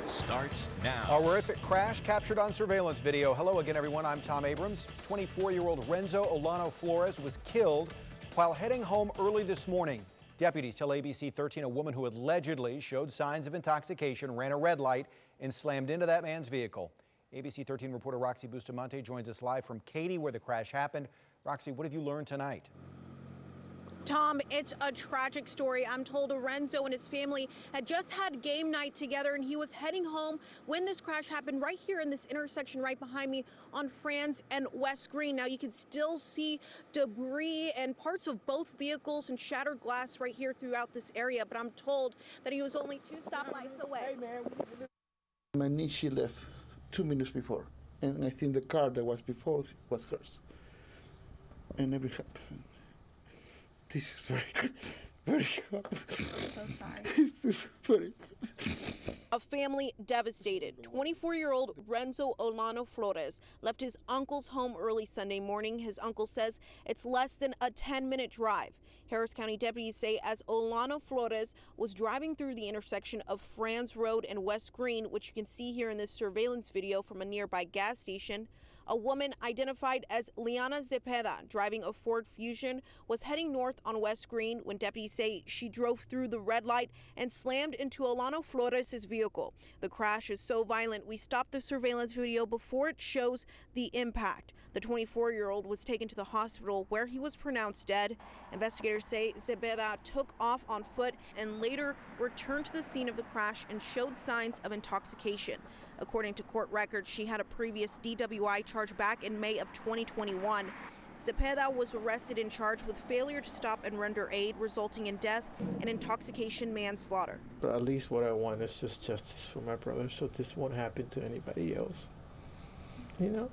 starts now. A horrific crash captured on surveillance video. Hello again, everyone. I'm Tom Abrams. 24-year-old Renzo Olano Flores was killed while heading home early this morning. Deputies tell ABC13 a woman who allegedly showed signs of intoxication ran a red light and slammed into that man's vehicle. ABC13 reporter Roxy Bustamante joins us live from Katy, where the crash happened. Roxy, what have you learned tonight? Tom, it's a tragic story. I'm told Renzo and his family had just had game night together, and he was heading home when this crash happened right here in this intersection right behind me on France and West Green. Now you can still see debris and parts of both vehicles and shattered glass right here throughout this area, but I'm told that he was only 2 stoplights away. My niece, she left 2 minutes before, and I think the car that was before was hers. And never happened. This is very hard. I'm so sorry. This is very hard. A family devastated. 24-year-old Renzo Olano Flores left his uncle's home early Sunday morning. His uncle says it's less than a 10-minute drive. Harris County deputies say as Olano Flores was driving through the intersection of Franz Road and West Green, which you can see here in this surveillance video from a nearby gas station, a woman identified as Liana Zepeda, driving a Ford Fusion, was heading north on West Green when deputies say she drove through the red light and slammed into Olano Flores' vehicle. The crash is so violent, we stopped the surveillance video before it shows the impact. The 24-year-old was taken to the hospital where he was pronounced dead. Investigators say Zepeda took off on foot and later returned to the scene of the crash and showed signs of intoxication. According to court records, she had a previous DWI charge back in May of 2021. Zepeda was arrested and charged with failure to stop and render aid, resulting in death and intoxication manslaughter. But at least what I want is just justice for my brother, so this won't happen to anybody else. You know,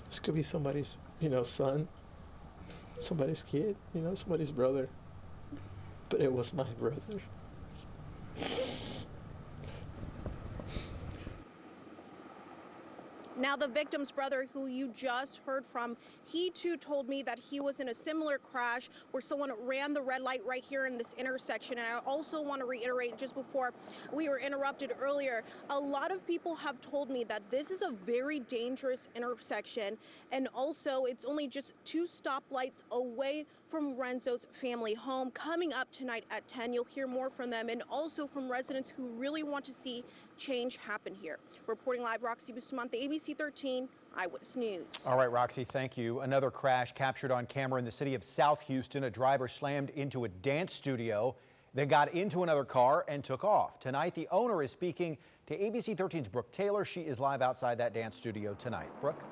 this could be somebody's, son, somebody's kid, somebody's brother. But it was my brother. Now, the victim's brother, who you just heard from, he too told me that he was in a similar crash where someone ran the red light right here in this intersection. And I also want to reiterate, just before we were interrupted earlier, a lot of people have told me that this is a very dangerous intersection. And also, it's only just 2 stoplights away from Renzo's family home. Coming up tonight at 10, you'll hear more from them and also from residents who really want to see change happen here. Reporting live, Roxy Bustamante, ABC13 Eyewitness News. All right, Roxy, thank you. Another crash captured on camera in the city of South Houston. A driver slammed into a dance studio, then got into another car and took off. Tonight, the owner is speaking to ABC13's Brooke Taylor. She is live outside that dance studio tonight. Brooke?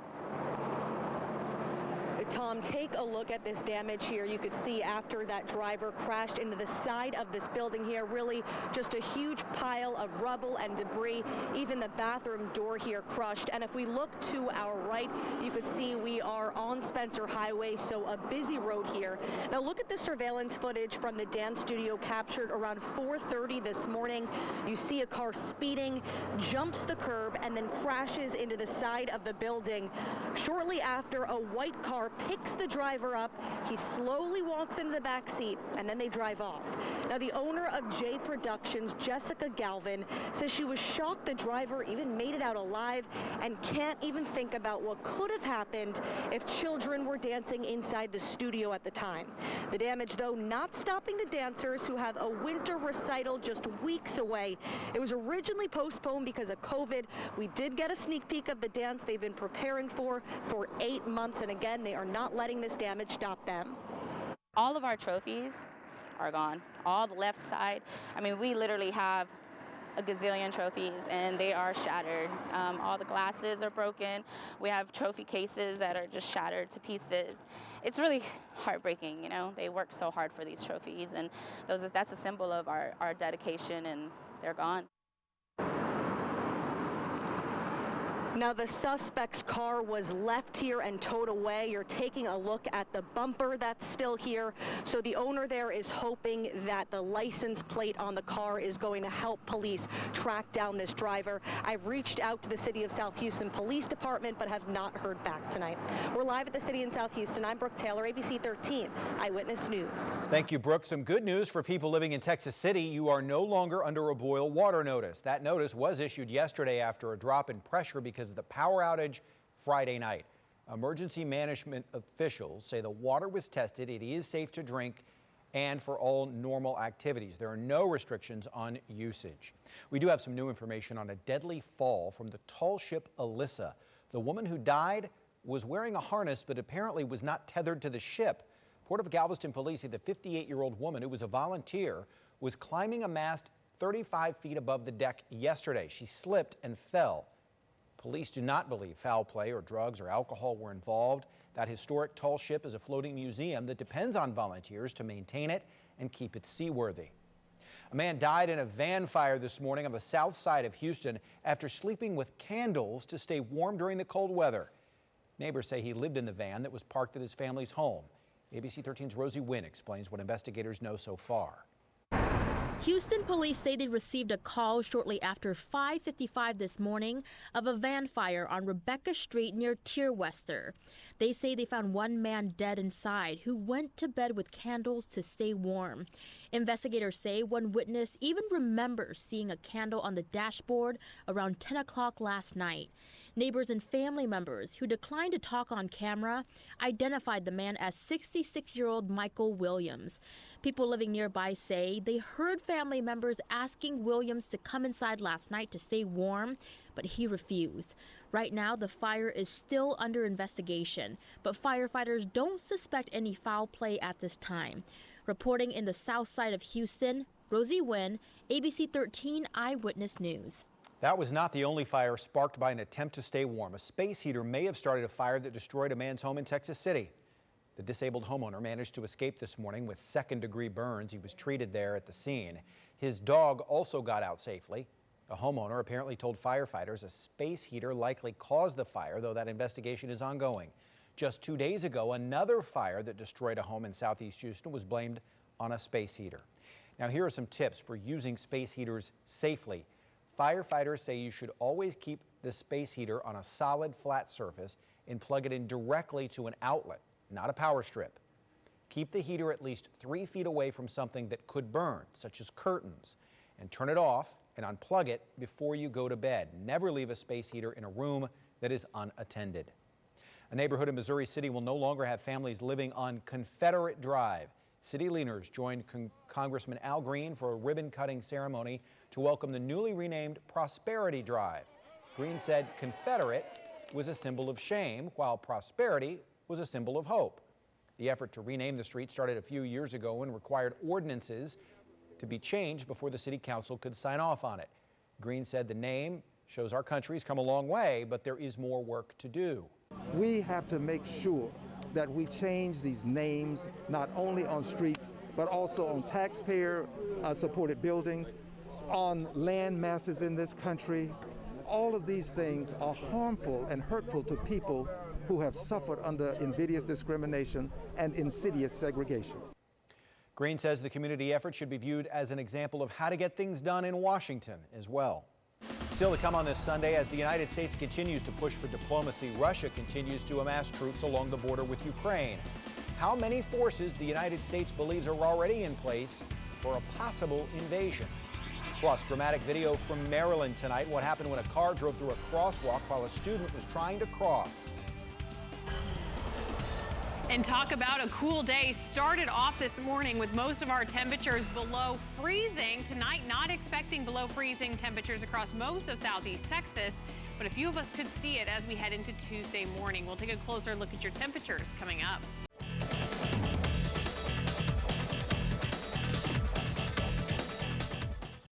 Tom, take a look at this damage here. You could see after that driver crashed into the side of this building here, really just a huge pile of rubble and debris, even the bathroom door here crushed. And if we look to our right, you could see we are on Spencer Highway, so a busy road here. Now look at the surveillance footage from the dance studio captured around 4:30 this morning. You see a car speeding, jumps the curb, and then crashes into the side of the building. Shortly after, a white car picks the driver up, he slowly walks into the back seat, and then they drive off. Now, the owner of J Productions, Jessica Galvin, says she was shocked the driver even made it out alive and can't even think about what could have happened if children were dancing inside the studio at the time. The damage, though, not stopping the dancers who have a winter recital just weeks away. It was originally postponed because of COVID. We did get a sneak peek of the dance they've been preparing for 8 months, and again, they are not letting this damage stop them. All of our trophies are gone. All the left side. I mean, we literally have a gazillion trophies and they are shattered. All the glasses are broken. We have trophy cases that are just shattered to pieces. It's really heartbreaking, They work so hard for these trophies, and that's a symbol of our dedication, and they're gone. Now, the suspect's car was left here and towed away. You're taking a look at the bumper that's still here. So the owner there is hoping that the license plate on the car is going to help police track down this driver. I've reached out to the City of South Houston Police Department, but have not heard back tonight. We're live at the city in South Houston. I'm Brooke Taylor, ABC 13 Eyewitness News. Thank you, Brooke. Some good news for people living in Texas City. You are no longer under a boil water notice. That notice was issued yesterday after a drop in pressure because of the power outage Friday night. Emergency management officials say the water was tested. It is safe to drink and for all normal activities. There are no restrictions on usage. We do have some new information on a deadly fall from the tall ship Alyssa. The woman who died was wearing a harness, but apparently was not tethered to the ship. Port of Galveston police say the 58-year-old woman, who was a volunteer, was climbing a mast 35 feet above the deck yesterday. She slipped and fell. Police do not believe foul play or drugs or alcohol were involved. That historic tall ship is a floating museum that depends on volunteers to maintain it and keep it seaworthy. A man died in a van fire this morning on the south side of Houston after sleeping with candles to stay warm during the cold weather. Neighbors say he lived in the van that was parked at his family's home. ABC 13's Rosie Wynn explains what investigators know so far. Houston police say they received a call shortly after 5:55 this morning of a van fire on Rebecca Street near Tierwester. They say they found one man dead inside who went to bed with candles to stay warm. Investigators say one witness even remembers seeing a candle on the dashboard around 10 o'clock last night. Neighbors and family members who declined to talk on camera identified the man as 66-year-old Michael Williams. People living nearby say they heard family members asking Williams to come inside last night to stay warm, but he refused. Right now, the fire is still under investigation, but firefighters don't suspect any foul play at this time. Reporting in the south side of Houston, Rosie Wynn, ABC 13 Eyewitness News. That was not the only fire sparked by an attempt to stay warm. A space heater may have started a fire that destroyed a man's home in Texas City. The disabled homeowner managed to escape this morning with second-degree burns. He was treated there at the scene. His dog also got out safely. The homeowner apparently told firefighters a space heater likely caused the fire, though that investigation is ongoing. Just 2 days ago, another fire that destroyed a home in southeast Houston was blamed on a space heater. Now, here are some tips for using space heaters safely. Firefighters say you should always keep the space heater on a solid, flat surface and plug it in directly to an outlet, not a power strip. Keep the heater at least 3 feet away from something that could burn, such as curtains, and turn it off and unplug it before you go to bed. Never leave a space heater in a room that is unattended. A neighborhood in Missouri City will no longer have families living on Confederate Drive. City leaders joined Congressman Al Green for a ribbon-cutting ceremony to welcome the newly renamed Prosperity Drive. Green said Confederate was a symbol of shame, while prosperity was a symbol of hope. The effort to rename the street started a few years ago and required ordinances to be changed before the city council could sign off on it. Green said the name shows our country's come a long way, but there is more work to do. We have to make sure that we change these names not only on streets, but also on taxpayer-supported buildings, on land masses in this country. All of these things are harmful and hurtful to people who have suffered under invidious discrimination and insidious segregation. Green says the community effort should be viewed as an example of how to get things done in Washington as well. Still to come on this Sunday, as the United States continues to push for diplomacy, Russia continues to amass troops along the border with Ukraine. How many forces the United States believes are already in place for a possible invasion. Plus, dramatic video from Maryland tonight. What happened when a car drove through a crosswalk while a student was trying to cross. And talk about a cool day. Started off this morning with most of our temperatures below freezing. Tonight, not expecting below freezing temperatures across most of southeast Texas, but a few of us could see it as we head into Tuesday morning. We'll take a closer look at your temperatures coming up.